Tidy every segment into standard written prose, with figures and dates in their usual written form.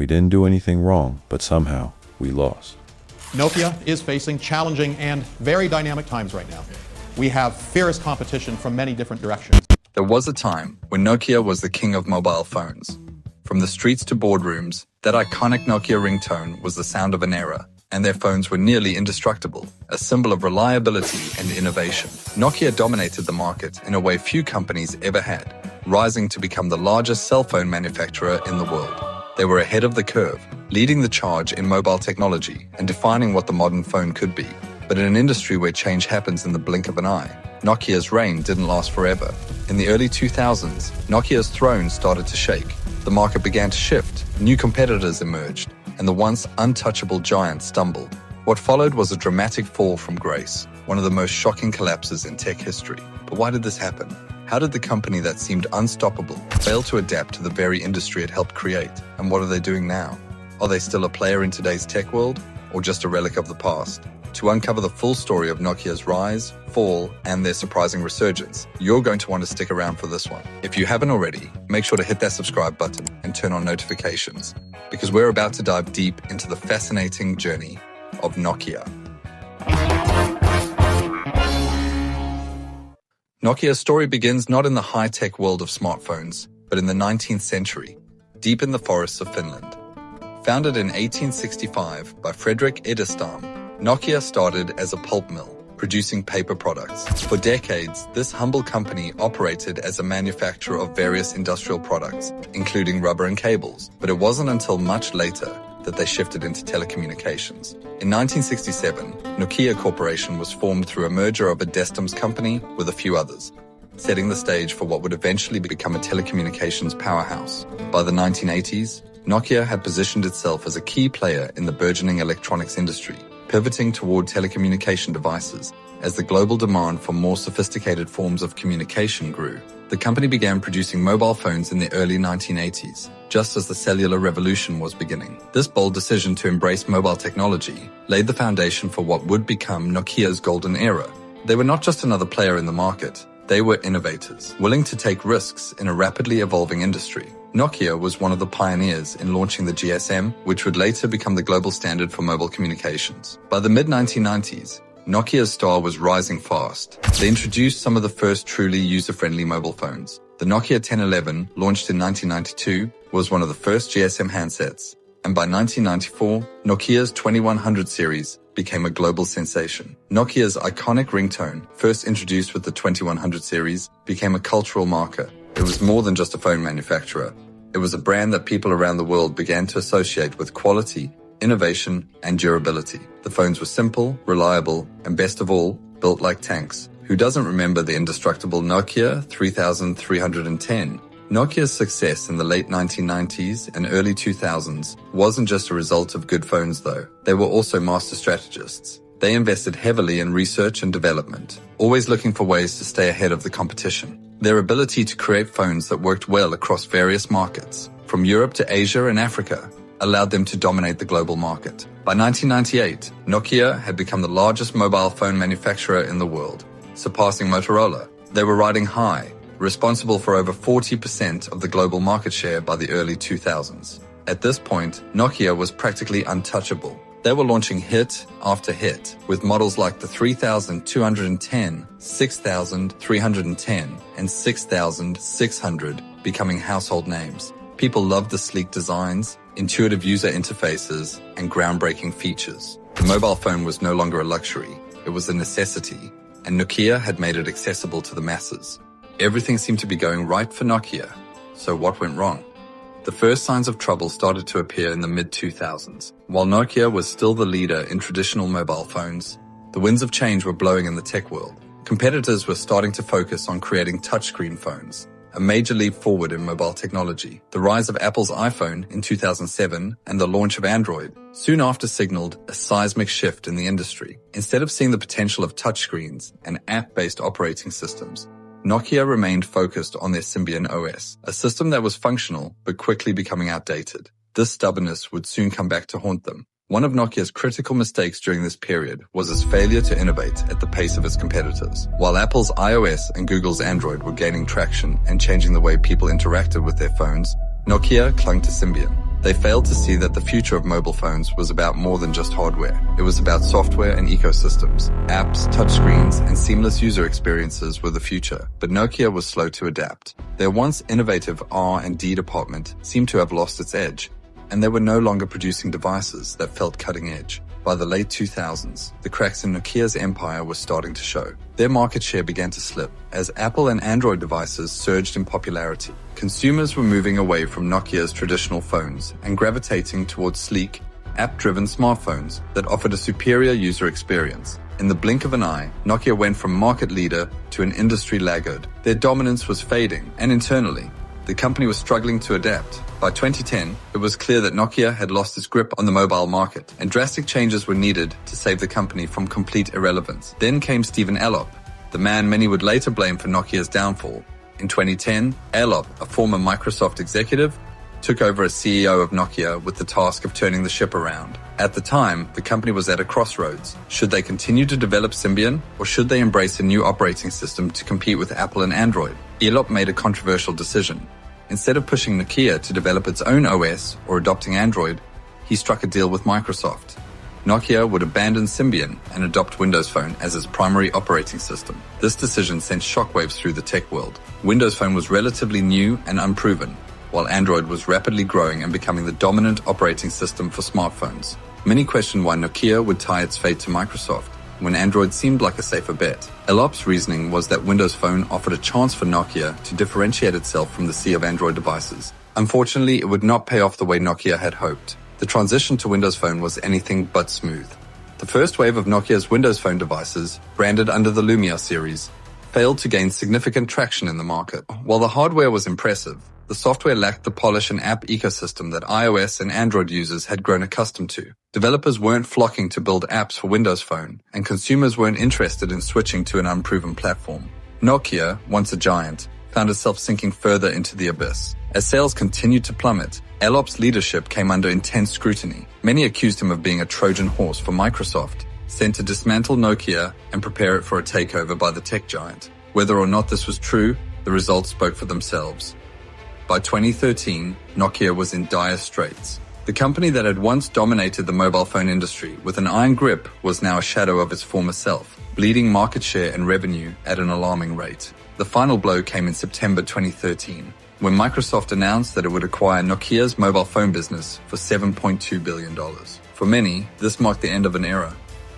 We didn't do anything wrong, but somehow we lost. Nokia is facing challenging and very dynamic times right now. We have fierce competition from many different directions. There was a time when Nokia was the king of mobile phones. From the streets to boardrooms, that iconic Nokia ringtone was the sound of an era, and their phones were nearly indestructible, a symbol of reliability and innovation. Nokia dominated the market in a way few companies ever had, rising to become the largest cell phone manufacturer in the world. They were ahead of the curve, leading the charge in mobile technology and defining what the modern phone could be. But in an industry where change happens in the blink of an eye, Nokia's reign didn't last forever. In the early 2000s, Nokia's throne started to shake. The market began to shift, new competitors emerged, and the once untouchable giant stumbled. What followed was a dramatic fall from grace, one of the most shocking collapses in tech history. But why did this happen? How did the company that seemed unstoppable fail to adapt to the very industry it helped create? And what are they doing now? Are they still a player in today's tech world, or just a relic of the past? To uncover the full story of Nokia's rise, fall, and their surprising resurgence, you're going to want to stick around for this one. If you haven't already, make sure to hit that subscribe button and turn on notifications, because we're about to dive deep into the fascinating journey of Nokia. Nokia's story begins not in the high-tech world of smartphones, but in the 19th century, deep in the forests of Finland. Founded in 1865 by Frederick Edestam, Nokia started as a pulp mill, producing paper products. For decades, this humble company operated as a manufacturer of various industrial products, including rubber and cables. But it wasn't until much later that they shifted into telecommunications. In 1967, Nokia Corporation was formed through a merger of Edestam's company with a few others, setting the stage for what would eventually become a telecommunications powerhouse. By the 1980s, Nokia had positioned itself as a key player in the burgeoning electronics industry, pivoting toward telecommunication devices. As the global demand for more sophisticated forms of communication grew, the company began producing mobile phones in the early 1980s, just as the cellular revolution was beginning. This bold decision to embrace mobile technology laid the foundation for what would become Nokia's golden era. They were not just another player in the market, they were innovators, willing to take risks in a rapidly evolving industry. Nokia was one of the pioneers in launching the GSM, which would later become the global standard for mobile communications. By the mid-1990s, Nokia's star was rising fast. They introduced some of the first truly user-friendly mobile phones. The Nokia 1011, launched in 1992, was one of the first GSM handsets, and by 1994, Nokia's 2100 series became a global sensation. Nokia's iconic ringtone, first introduced with the 2100 series, became a cultural marker. It was more than just a phone manufacturer. It was a brand that people around the world began to associate with quality, innovation, and durability. The phones were simple, reliable, and best of all, built like tanks. Who doesn't remember the indestructible Nokia 3310? Nokia's success in the late 1990s and early 2000s wasn't just a result of good phones though. They were also master strategists. They invested heavily in research and development, always looking for ways to stay ahead of the competition. Their ability to create phones that worked well across various markets, from Europe to Asia and Africa, allowed them to dominate the global market. By 1998, Nokia had become the largest mobile phone manufacturer in the world, surpassing Motorola. They were riding high, responsible for over 40% of the global market share by the early 2000s. At this point, Nokia was practically untouchable. They were launching hit after hit, with models like the 3210, 6310, and 6600 becoming household names. People loved the sleek designs, intuitive user interfaces, and groundbreaking features. The mobile phone was no longer a luxury, it was a necessity, and Nokia had made it accessible to the masses. Everything seemed to be going right for Nokia, so what went wrong? The first signs of trouble started to appear in the mid-2000s. While Nokia was still the leader in traditional mobile phones, the winds of change were blowing in the tech world. Competitors were starting to focus on creating touchscreen phones, a major leap forward in mobile technology. The rise of Apple's iPhone in 2007 and the launch of Android soon after signaled a seismic shift in the industry. Instead of seeing the potential of touchscreens and app-based operating systems, Nokia remained focused on their Symbian OS, a system that was functional but quickly becoming outdated. This stubbornness would soon come back to haunt them. One of Nokia's critical mistakes during this period was its failure to innovate at the pace of its competitors. While Apple's iOS and Google's Android were gaining traction and changing the way people interacted with their phones, Nokia clung to Symbian. They failed to see that the future of mobile phones was about more than just hardware. It was about software and ecosystems. Apps, touchscreens, and seamless user experiences were the future, but Nokia was slow to adapt. Their once innovative R&D department seemed to have lost its edge, and they were no longer producing devices that felt cutting edge. By the late 2000s, the cracks in Nokia's empire were starting to show. Their market share began to slip as Apple and Android devices surged in popularity. Consumers were moving away from Nokia's traditional phones and gravitating towards sleek, app-driven smartphones that offered a superior user experience. In the blink of an eye, Nokia went from market leader to an industry laggard. Their dominance was fading, and internally, the company was struggling to adapt. By 2010, it was clear that Nokia had lost its grip on the mobile market, and drastic changes were needed to save the company from complete irrelevance. Then came Stephen Elop, the man many would later blame for Nokia's downfall. In 2010, Elop, a former Microsoft executive, took over as CEO of Nokia with the task of turning the ship around. At the time, the company was at a crossroads. Should they continue to develop Symbian, or should they embrace a new operating system to compete with Apple and Android? Elop made a controversial decision. Instead of pushing Nokia to develop its own OS or adopting Android, he struck a deal with Microsoft. Nokia would abandon Symbian and adopt Windows Phone as its primary operating system. This decision sent shockwaves through the tech world. Windows Phone was relatively new and unproven, while Android was rapidly growing and becoming the dominant operating system for smartphones. Many questioned why Nokia would tie its fate to Microsoft when Android seemed like a safer bet. Elop's reasoning was that Windows Phone offered a chance for Nokia to differentiate itself from the sea of Android devices. Unfortunately, it would not pay off the way Nokia had hoped. The transition to Windows Phone was anything but smooth. The first wave of Nokia's Windows Phone devices, branded under the Lumia series, failed to gain significant traction in the market. While the hardware was impressive, the software lacked the polish and app ecosystem that iOS and Android users had grown accustomed to. Developers weren't flocking to build apps for Windows Phone, and consumers weren't interested in switching to an unproven platform. Nokia, once a giant, found itself sinking further into the abyss. As sales continued to plummet, Elop's leadership came under intense scrutiny. Many accused him of being a Trojan horse for Microsoft, sent to dismantle Nokia and prepare it for a takeover by the tech giant. Whether or not this was true, the results spoke for themselves. By 2013, Nokia was in dire straits. The company that had once dominated the mobile phone industry with an iron grip was now a shadow of its former self, bleeding market share and revenue at an alarming rate. The final blow came in September 2013, when Microsoft announced that it would acquire Nokia's mobile phone business for $7.2 billion. For many, this marked the end of an era.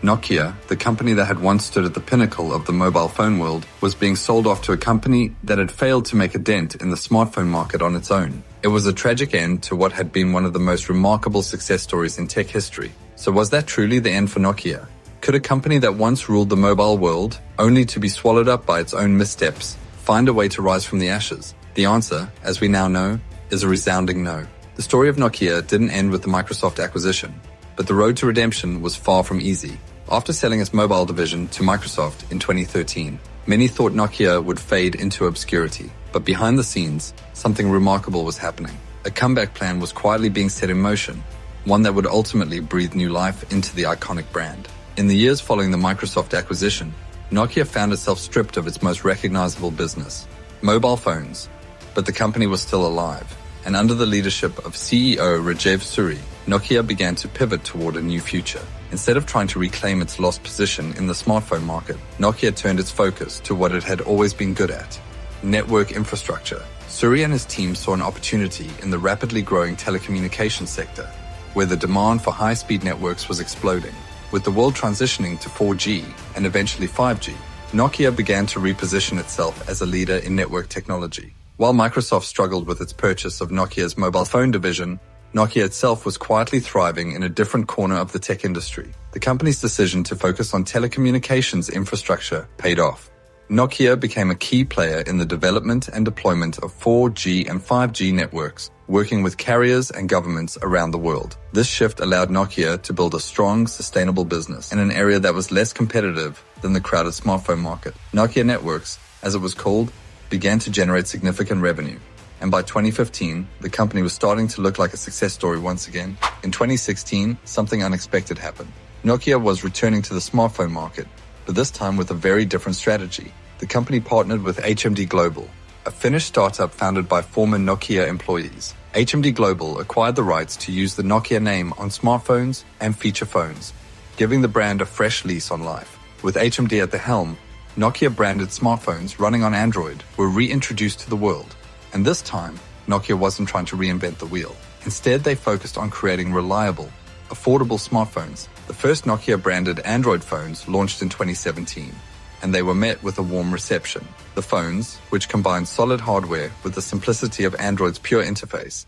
Nokia, the company that had once stood at the pinnacle of the mobile phone world, was being sold off to a company that had failed to make a dent in the smartphone market on its own. It was a tragic end to what had been one of the most remarkable success stories in tech history. So was that truly the end for Nokia? Could a company that once ruled the mobile world, only to be swallowed up by its own missteps, find a way to rise from the ashes? The answer, as we now know, is a resounding no. The story of Nokia didn't end with the Microsoft acquisition, but the road to redemption was far from easy. After selling its mobile division to Microsoft in 2013, many thought Nokia would fade into obscurity. But behind the scenes, something remarkable was happening. A comeback plan was quietly being set in motion, one that would ultimately breathe new life into the iconic brand. In the years following the Microsoft acquisition, Nokia found itself stripped of its most recognizable business, mobile phones. But the company was still alive, and under the leadership of CEO Rajeev Suri, Nokia began to pivot toward a new future. Instead of trying to reclaim its lost position in the smartphone market, Nokia turned its focus to what it had always been good at: network infrastructure. Suri and his team saw an opportunity in the rapidly growing telecommunications sector, where the demand for high-speed networks was exploding. With the world transitioning to 4G and eventually 5G, Nokia began to reposition itself as a leader in network technology. While Microsoft struggled with its purchase of Nokia's mobile phone division, Nokia itself was quietly thriving in a different corner of the tech industry. The company's decision to focus on telecommunications infrastructure paid off. Nokia became a key player in the development and deployment of 4G and 5G networks, working with carriers and governments around the world. This shift allowed Nokia to build a strong, sustainable business in an area that was less competitive than the crowded smartphone market. Nokia Networks, as it was called, began to generate significant revenue. And by 2015, the company was starting to look like a success story once again. In 2016, something unexpected happened. Nokia was returning to the smartphone market, but this time with a very different strategy. The company partnered with HMD Global, a Finnish startup founded by former Nokia employees. HMD Global acquired the rights to use the Nokia name on smartphones and feature phones, giving the brand a fresh lease on life. With HMD at the helm, Nokia-branded smartphones running on Android were reintroduced to the world. And this time, Nokia wasn't trying to reinvent the wheel. Instead, they focused on creating reliable, affordable smartphones. The first Nokia-branded Android phones launched in 2017, and they were met with a warm reception. The phones, which combined solid hardware with the simplicity of Android's pure interface,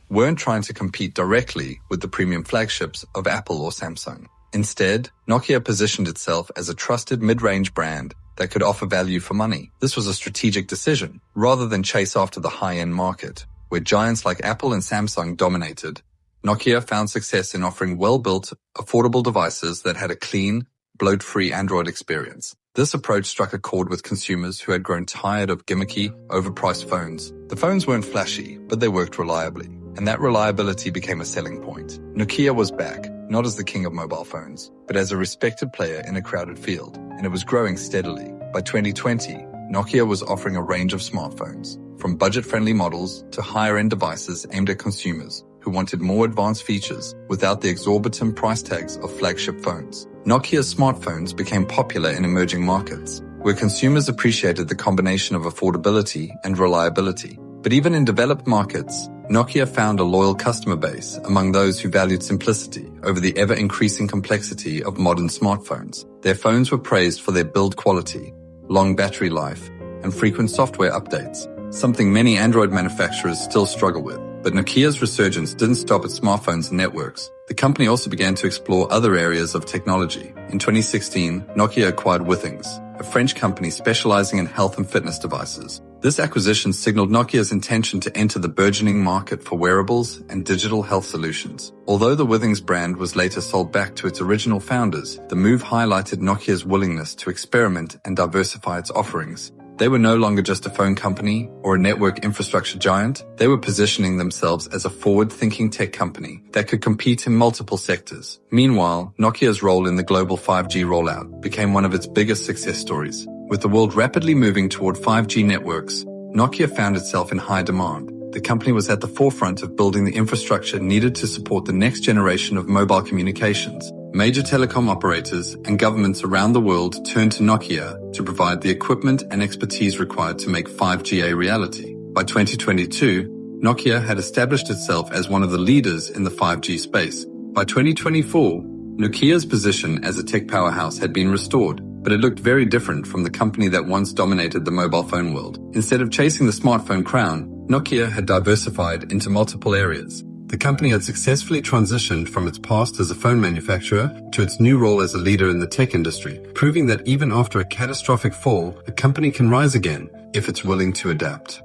weren't trying to compete directly with the premium flagships of Apple or Samsung. Instead, Nokia positioned itself as a trusted mid-range brand that could offer value for money. This was a strategic decision, rather than chase after the high-end market, where giants like Apple and Samsung dominated. Nokia found success in offering well-built, affordable devices that had a clean, bloat-free Android experience. This approach struck a chord with consumers who had grown tired of gimmicky, overpriced phones. The phones weren't flashy, but they worked reliably, and that reliability became a selling point. Nokia was back, not as the king of mobile phones, but as a respected player in a crowded field, and it was growing steadily. By 2020, Nokia was offering a range of smartphones, from budget-friendly models to higher-end devices aimed at consumers who wanted more advanced features without the exorbitant price tags of flagship phones. Nokia's smartphones became popular in emerging markets, where consumers appreciated the combination of affordability and reliability. But even in developed markets, Nokia found a loyal customer base among those who valued simplicity over the ever-increasing complexity of modern smartphones. Their phones were praised for their build quality, long battery life, and frequent software updates, something many Android manufacturers still struggle with. But Nokia's resurgence didn't stop at smartphones and networks. The company also began to explore other areas of technology. In 2016, Nokia acquired Withings, a French company specializing in health and fitness devices. This acquisition signaled Nokia's intention to enter the burgeoning market for wearables and digital health solutions. Although the Withings brand was later sold back to its original founders, the move highlighted Nokia's willingness to experiment and diversify its offerings. They were no longer just a phone company or a network infrastructure giant. They were positioning themselves as a forward-thinking tech company that could compete in multiple sectors. Meanwhile, Nokia's role in the global 5G rollout became one of its biggest success stories. With the world rapidly moving toward 5G networks, Nokia found itself in high demand. The company was at the forefront of building the infrastructure needed to support the next generation of mobile communications. Major telecom operators and governments around the world turned to Nokia to provide the equipment and expertise required to make 5G a reality. By 2022, Nokia had established itself as one of the leaders in the 5G space. By 2024, Nokia's position as a tech powerhouse had been restored, but it looked very different from the company that once dominated the mobile phone world. Instead of chasing the smartphone crown, Nokia had diversified into multiple areas. The company had successfully transitioned from its past as a phone manufacturer to its new role as a leader in the tech industry, proving that even after a catastrophic fall, a company can rise again if it's willing to adapt.